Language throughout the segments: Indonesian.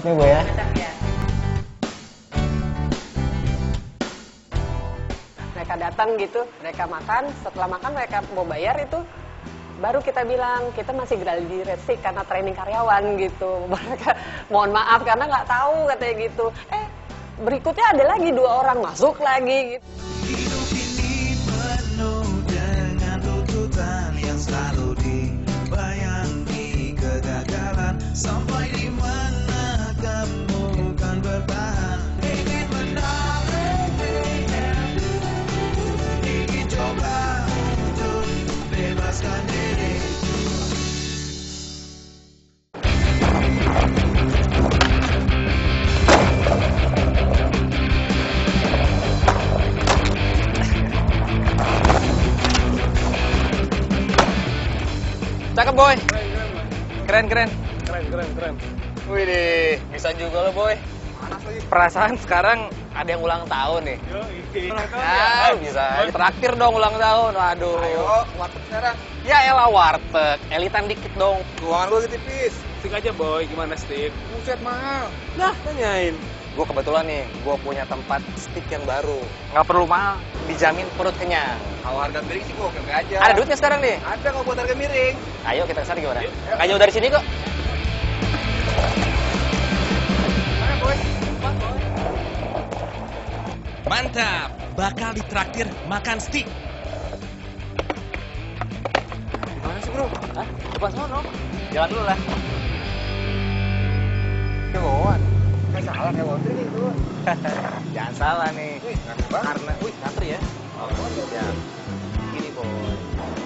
mantap nih Bu ya. Mereka datang gitu, mereka makan, setelah makan mereka mau bayar itu, baru kita bilang kita masih gradi resik karena training karyawan gitu. Mereka mohon maaf karena nggak tahu katanya gitu. Berikutnya ada lagi 2 orang masuk lagi gitu. Hidup ini penuh dengan tuntutan yang selalu dibayangi kegagalan. Sampai di mana kamu kan bertahan? Ingin menang, ingin coba untuk bebaskan diri. Cakep Boy. Keren. Keren. Wih deh, bisa juga lo Boy. Perasaan sekarang ada yang ulang tahun nih. Bisa aja. Traktir dong ulang tahun. Waduh. Ayo, warteg sekarang. Ya elah warteg, elitan dikit dong. Keuangan gue tipis. Stick aja boy, gimana stick? Buset mahal. Nah, tanyain. Gue kebetulan nih, gue punya tempat stick yang baru. Nggak perlu mahal, dijamin perut kenyang. Kalau harga miring sih gue oke aja. Ada duitnya sekarang nih. Ada kalau buat harga miring. Ayo kita kesana gimana? Yuk. Nggak jauh dari sini kok. Mana boy? Mantap, bakal ditraktir makan steak. Gimana sih bro? Hah? Depan sono. Jalan dulu lah. Kewauan. Nggak salah kayak Wondri nih itu. Jangan salah nih. Ngantri banget. Karena, ngantri ya. Ya. Gini boy.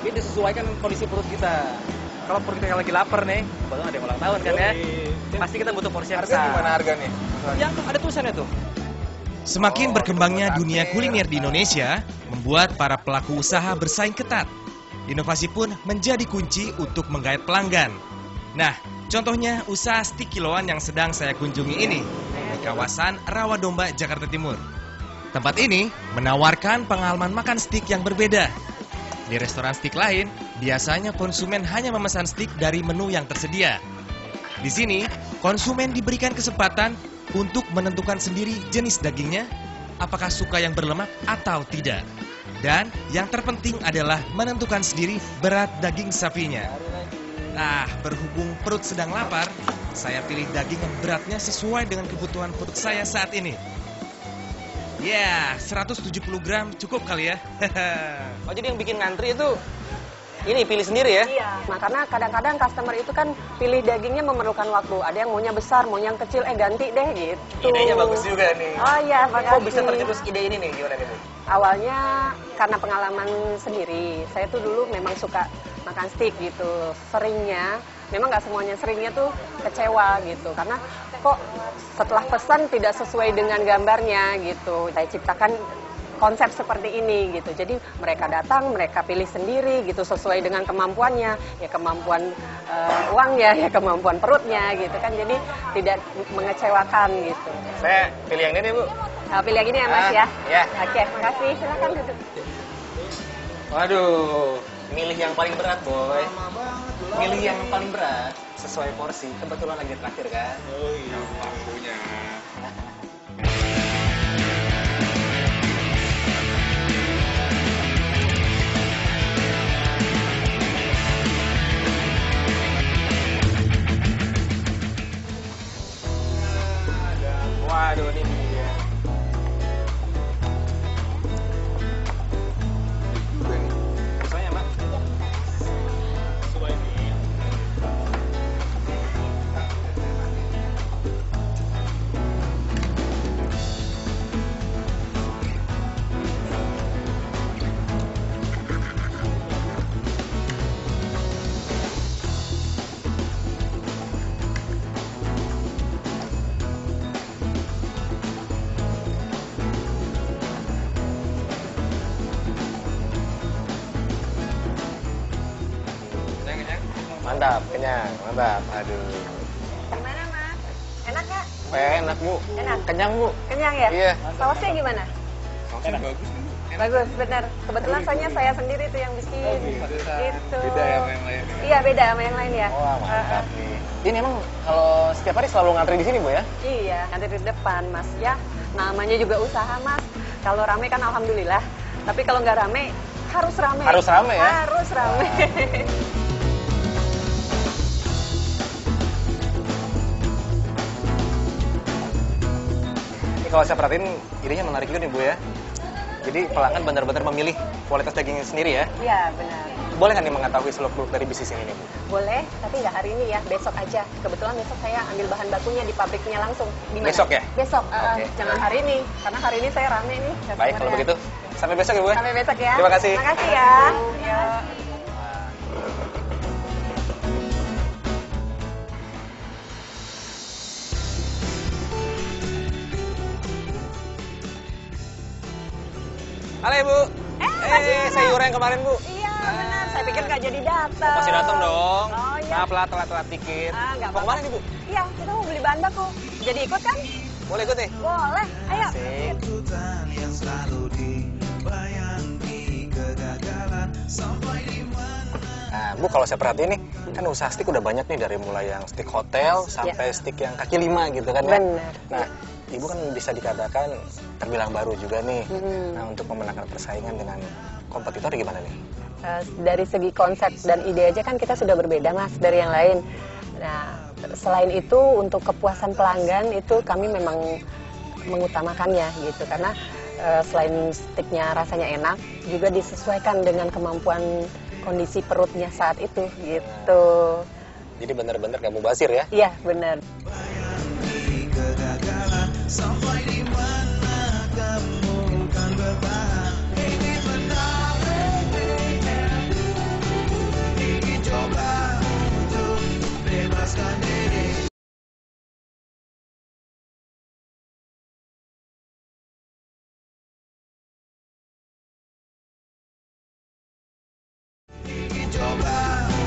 Ini disesuaikan kondisi perut kita. Kalau perut kita lagi lapar nih, kebetulan ada yang ulang tahun kan ya. Pasti kita butuh porsi yang Harga besar. gimana harga nih? Ya, ada tulisannya tuh. Semakin berkembangnya dunia kuliner di Indonesia, membuat para pelaku usaha bersaing ketat. Inovasi pun menjadi kunci untuk menggait pelanggan. Nah, contohnya usaha stik kiloan yang sedang saya kunjungi ini, di kawasan Rawadomba, Jakarta Timur. Tempat ini menawarkan pengalaman makan stik yang berbeda. Di restoran stik lain, biasanya konsumen hanya memesan stik dari menu yang tersedia. Di sini, konsumen diberikan kesempatan untuk menentukan sendiri jenis dagingnya, apakah suka yang berlemak atau tidak. Dan yang terpenting adalah menentukan sendiri berat daging sapinya. Nah, berhubung perut sedang lapar, saya pilih daging yang beratnya sesuai dengan kebutuhan perut saya saat ini. Ya, 170 gram cukup kali ya. Oh, jadi yang bikin ngantri itu ini pilih sendiri ya? Iya. Nah, karena kadang-kadang customer itu kan pilih dagingnya memerlukan waktu. Ada yang maunya besar, mau yang kecil, ganti deh gitu. Idenya bagus juga nih. Oh iya, makasih. Kok bisa tercetus ide ini nih? Gimana nih Bu? Awalnya karena pengalaman sendiri. Saya tuh dulu memang suka makan steak gitu. Seringnya, memang nggak semuanya seringnya tuh kecewa gitu. Karena kok setelah pesan tidak sesuai dengan gambarnya gitu. Saya ciptakan konsep seperti ini gitu. Jadi mereka datang, mereka pilih sendiri gitu sesuai dengan kemampuannya, ya kemampuan uangnya, ya kemampuan perutnya gitu kan. Jadi tidak mengecewakan gitu. Saya pilih yang ini nih Bu. Pilih yang ini ya Mas ya. Ya. Oke, makasih. Silakan duduk. Waduh, milih yang paling berat boy. Milih yang paling berat sesuai porsi. Kebetulan lagi terakhir kan. Oh iya, waktunya. Waduh, ini dia. Soalnya Mbak. Mantap, kenyang, mantap. Aduh. Gimana Mas? Enak nggak? Enak Bu. Enak. Kenyang Bu. Kenyang ya? Iya. Sausnya gimana? Sausnya bagus nih. Enak. Bagus, benar. Kebetulan soalnya saya sendiri tuh yang bikin. Gitu. Gitu. Beda ya sama yang lain. Iya, beda sama yang lain ya. Wah, mantap nih. Ini emang kalau setiap hari selalu ngantri di sini, Bu ya? Iya, ngantri di depan, Mas. Ya, namanya juga usaha, Mas. Kalau rame kan alhamdulillah. Tapi kalau nggak rame, harus rame. Harus rame ya? Harus rame. Ini kalau saya perhatiin, idenya menarik juga nih, Bu ya. Jadi pelanggan benar-benar memilih kualitas dagingnya sendiri ya? Iya, benar. Boleh nggak nih mengetahui seluk-beluk dari bisnis ini nih, Bu? Boleh, tapi nggak hari ini ya, besok aja. Kebetulan besok saya ambil bahan bakunya di pabriknya langsung. Di mana? Besok ya? Besok, Oke. jangan hari ini. Karena hari ini saya rame nih. Baik, kalau begitu. Sampai besok ya, Bu? Sampai besok ya. Terima kasih. Terima kasih ya. Yuk. Halo, Ibu. Saya Yura yang kemarin, Bu. Iya, benar. Saya pikir nggak jadi datang. Masih datang dong. Oh, iya. Maaf lah, telat dikit. Nggak Mau kemana nih, Bu? Iya, kita mau beli bahan baku. Jadi ikut kan? Boleh ikut nih? Boleh. Ayo. Asik. Ketakutan yang selalu dibayangi, kegagalan sampai di mana. Nah, Bu, kalau saya perhatiin nih, kan usaha stick udah banyak nih, dari mulai yang stick hotel sampai stick yang kaki lima gitu kan ya. Benar. Nah, Ibu kan bisa dikatakan terbilang baru juga nih. Mm-hmm. Nah, untuk memenangkan persaingan dengan kompetitor gimana nih? Dari segi konsep dan ide aja kan kita sudah berbeda, Mas, dari yang lain. Nah, selain itu untuk kepuasan pelanggan itu kami memang mengutamakannya gitu, karena selain sticknya rasanya enak, juga disesuaikan dengan kemampuan kondisi perutnya saat itu gitu. Jadi benar-benar gak mubazir ya? Iya, benar. Bayangi kegagalan sampai di mana kamu kan bertahan. Ingin menang, ingin coba untuk bebaskan diri. Ingin coba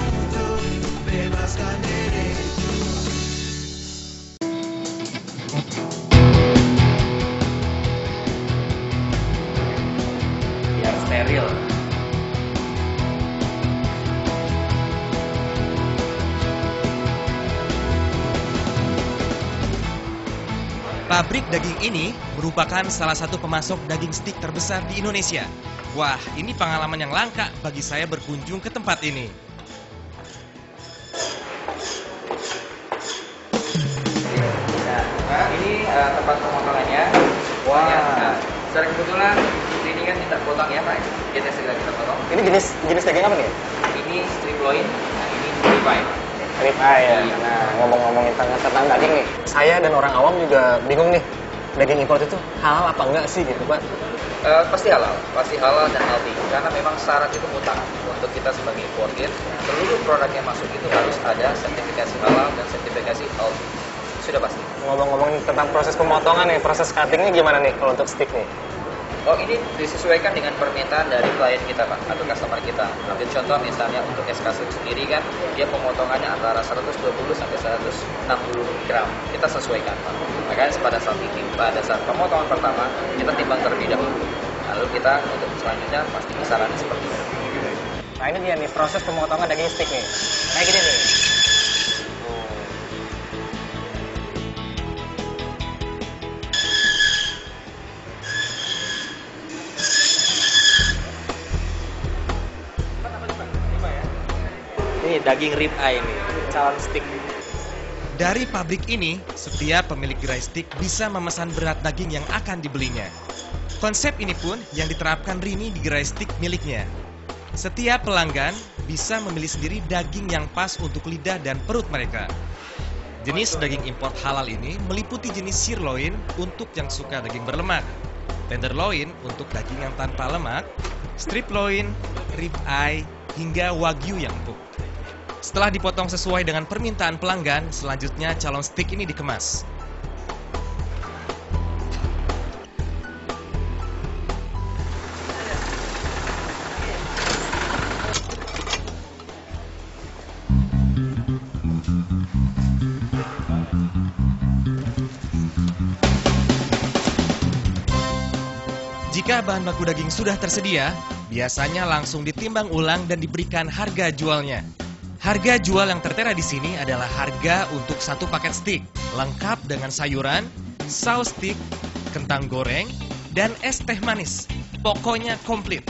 untuk bebaskan diri. Biar steril. Pabrik daging ini merupakan salah satu pemasok daging stik terbesar di Indonesia. Wah, ini pengalaman yang langka bagi saya berkunjung ke tempat ini. Nah, ini tempat pemotongannya. Wah. Nah, secara kebetulan ini kan kita potong ya, Pak. Kita segera kita potong. Ini jenis daging apa nih? Ini strip loin, nah ini ribeye. Rib eye ya. Nah, ngomong-ngomongin tentang daging nih, saya dan orang awam juga bingung nih. Daging impor itu halal apa enggak sih gitu, Pak? Pasti halal dan healthy. Karena memang syarat itu mutlak untuk kita sebagai importir. Seluruh produk yang masuk itu harus ada sertifikasi halal dan sertifikasi healthy. Sudah pasti. Ngomong-ngomong tentang proses pemotongan nih, proses cuttingnya gimana nih kalau untuk stick nih? Oh, ini disesuaikan dengan permintaan dari klien kita, Pak, atau customer kita. Ambil contoh misalnya untuk es kasut sendiri kan, dia pemotongannya antara 120 sampai 160 gram. Kita sesuaikan, Pak. Makanya pada saat pemotongan pertama, kita timbang terlebih dahulu. Lalu kita untuk selanjutnya pasti kisarannya seperti itu. Nah, ini dia nih proses pemotongan daging stick nih. Kayak gini nih. Ini daging rib eye nih, calon stick. Dari pabrik ini, setiap pemilik gerai stick bisa memesan berat daging yang akan dibelinya. Konsep ini pun yang diterapkan Rini di gerai stick miliknya. Setiap pelanggan bisa memilih sendiri daging yang pas untuk lidah dan perut mereka. Jenis daging import halal ini meliputi jenis sirloin untuk yang suka daging berlemak, tenderloin untuk daging yang tanpa lemak, strip loin, rib eye, hingga wagyu yang empuk. Setelah dipotong sesuai dengan permintaan pelanggan, selanjutnya calon stick ini dikemas. Jika bahan baku daging sudah tersedia, biasanya langsung ditimbang ulang dan diberikan harga jualnya. Harga jual yang tertera di sini adalah harga untuk satu paket steak, lengkap dengan sayuran, saus steak, kentang goreng, dan es teh manis. Pokoknya komplit.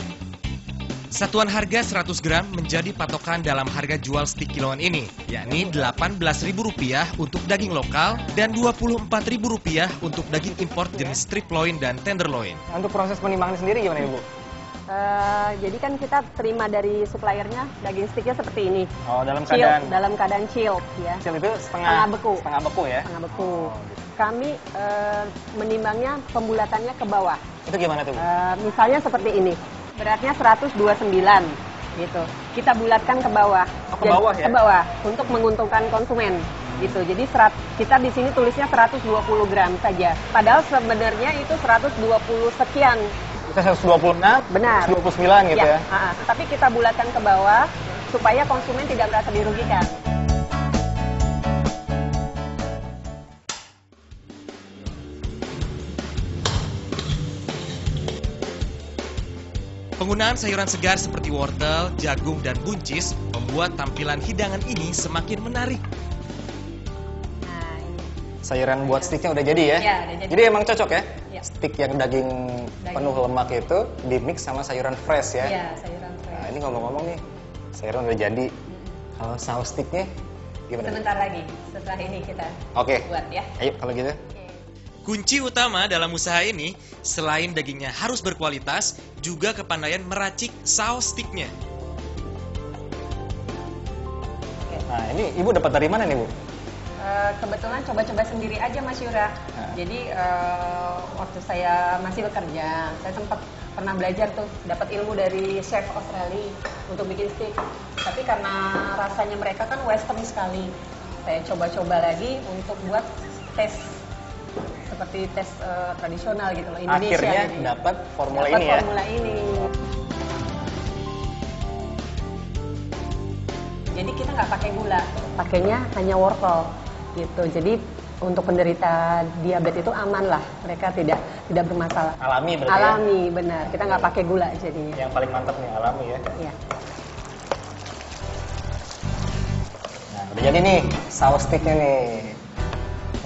Satuan harga 100 gram menjadi patokan dalam harga jual steak kiloan ini, yakni Rp18.000 untuk daging lokal dan Rp24.000 untuk daging import jenis strip loin dan tenderloin. Untuk proses penimbangan sendiri gimana Ibu? Jadi kan kita terima dari suppliernya daging steaknya seperti ini. Oh, dalam keadaan chilled ya. Chill itu setengah beku ya? Setengah beku. Kami menimbangnya pembulatannya ke bawah. Itu gimana tuh? Misalnya seperti ini. Beratnya 129 gitu. Kita bulatkan ke bawah. Oh, ke bawah ya? Ke bawah untuk menguntungkan konsumen gitu. Jadi kita di sini tulisnya 120 gram saja. Padahal sebenarnya itu 120 sekian. Kita 126? Benar. 129 gitu ya? Tapi kita bulatkan ke bawah supaya konsumen tidak merasa dirugikan. Penggunaan sayuran segar seperti wortel, jagung, dan buncis membuat tampilan hidangan ini semakin menarik. Nah, ini. Sayuran buat steaknya udah jadi ya? Ya, udah jadi. Jadi emang cocok ya? Ya. Steak yang daging penuh lemak itu dimix sama sayuran fresh ya? Iya, sayuran fresh. Nah, ini ngomong-ngomong nih, sayuran udah jadi. Kalau saus steaknya gimana? Sebentar lagi, setelah ini kita Oke. buat ya. Ayo kalau gitu. Kunci utama dalam usaha ini, selain dagingnya harus berkualitas, juga kepandaian meracik saus steaknya. Nah, ini Ibu dapat dari mana nih, Bu? Kebetulan coba-coba sendiri aja Mas Yura. Jadi waktu saya masih bekerja, saya sempat pernah belajar tuh, dapat ilmu dari chef Australia untuk bikin steak. Tapi karena rasanya mereka kan western sekali, saya coba-coba lagi untuk buat tes seperti tes tradisional gitu loh, Indonesia. Akhirnya dapat formula dapat ini ya? Formula ini. Jadi kita nggak pakai gula, pakainya hanya wortel gitu. Jadi untuk penderita diabetes itu aman lah, mereka tidak bermasalah. Alami berarti Alami, benar. Kita nggak pakai gula jadinya. Yang paling mantap nih, alami ya? Iya. Nah, udah jadi nih, saus steaknya nih.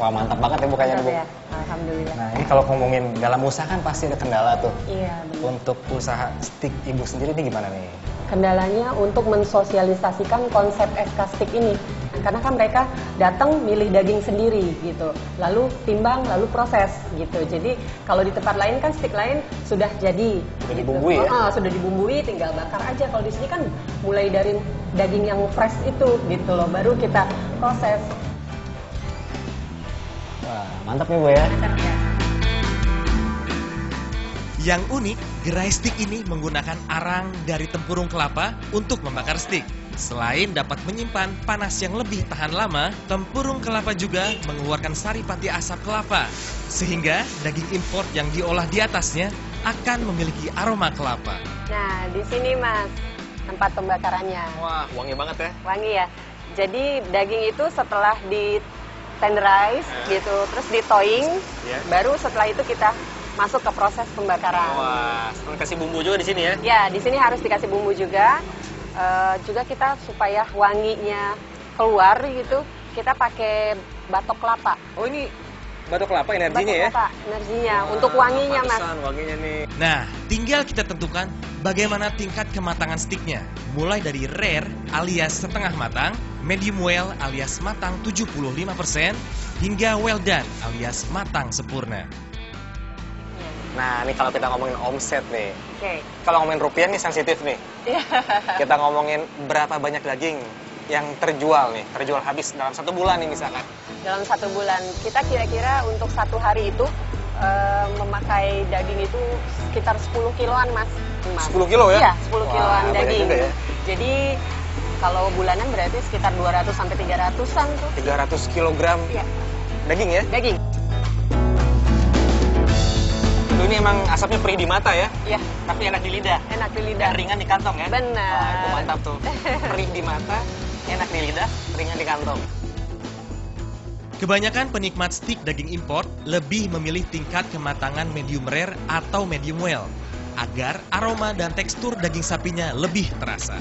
Wah, mantap banget ya bukannya, Bu? Ya, alhamdulillah. Nah, ini kalau ngomongin dalam usaha kan pasti ada kendala tuh. Iya, benar. Untuk usaha steak Ibu sendiri ini gimana nih? Kendalanya untuk mensosialisasikan konsep SK Steak ini. Karena kan mereka datang milih daging sendiri gitu. Lalu timbang, lalu proses gitu. Jadi kalau di tempat lain kan steak lain sudah jadi. Sudah gitu. dibumbui ya? Sudah dibumbui, tinggal bakar aja. Kalau di sini kan mulai dari daging yang fresh itu gitu loh. Baru kita proses. Wah, mantap nih, Bu ya? Yang unik, gerai steak ini menggunakan arang dari tempurung kelapa untuk membakar steak. Selain dapat menyimpan panas yang lebih tahan lama, tempurung kelapa juga mengeluarkan saripati asap kelapa. Sehingga daging impor yang diolah di atasnya akan memiliki aroma kelapa. Nah, di sini Mas, tempat pembakarannya. Wah, wangi banget ya? Wangi ya. Jadi daging itu setelah di tenderize gitu, terus di thawing, baru setelah itu kita masuk ke proses pembakaran. Wah, kasih bumbu juga di sini ya? Ya, di sini harus dikasih bumbu juga. Juga kita supaya wanginya keluar gitu, kita pakai batok kelapa. Oh, ini batok kelapa energinya ya? Batok kelapa, energinya. Untuk wanginya, Mas. Wanginya nih. Nah, tinggal kita tentukan bagaimana tingkat kematangan steaknya. Mulai dari rare alias setengah matang, medium well alias matang 75%, hingga well done alias matang sempurna. Nah, ini kalau kita ngomongin omset nih. Oke. Kalau ngomongin rupiah nih sensitif nih. Kita ngomongin berapa banyak daging yang terjual habis dalam 1 bulan nih misalkan. Dalam 1 bulan, kita kira-kira untuk 1 hari itu memakai daging itu sekitar 10 kiloan, Mas. 10 kilo ya? Iya, 10 kiloan banyak daging. juga ya. Jadi kalau bulanan berarti sekitar 200 sampai 300-an tuh. 300 kilogram Iya, daging ya? daging. Ini emang asapnya perih di mata ya? Iya, Tapi enak di lidah. enak di lidah. Dan ringan di kantong ya? Benar. Wah, itu mantap tuh. Perih di mata, enak di lidah, ringan di kantong. Kebanyakan penikmat steak daging import lebih memilih tingkat kematangan medium rare atau medium well agar aroma dan tekstur daging sapinya lebih terasa.